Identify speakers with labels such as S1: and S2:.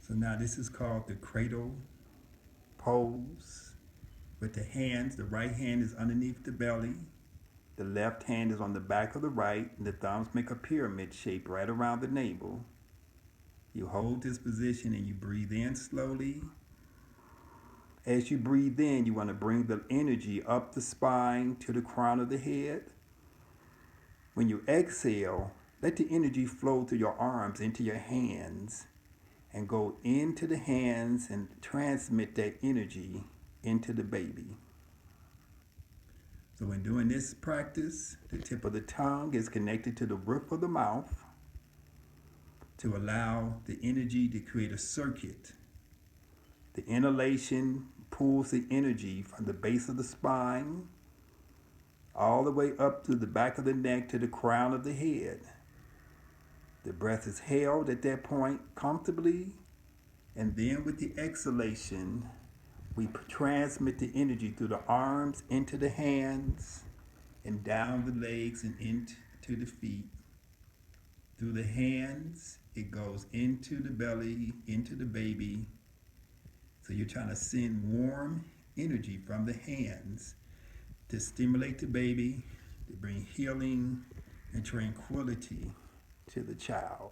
S1: So now this is called the cradle pose. With the hands, the right hand is underneath the belly. The left hand is on the back of the right, and the thumbs make a pyramid shape right around the navel. You hold this position and you breathe in slowly. As you breathe in, you want to bring the energy up the spine to the crown of the head. When you exhale, let the energy flow through your arms into your hands and go into the hands and transmit that energy into the baby. So when doing this practice, the tip of the tongue is connected to the roof of the mouth to allow the energy to create a circuit. The inhalation pulls the energy from the base of the spine all the way up to the back of the neck to the crown of the head. The breath is held at that point comfortably, and then with the exhalation, we transmit the energy through the arms into the hands and down the legs and into the feet. Through the hands, it goes into the belly, into the baby. So you're trying to send warm energy from the hands to stimulate the baby, to bring healing and tranquility to the child.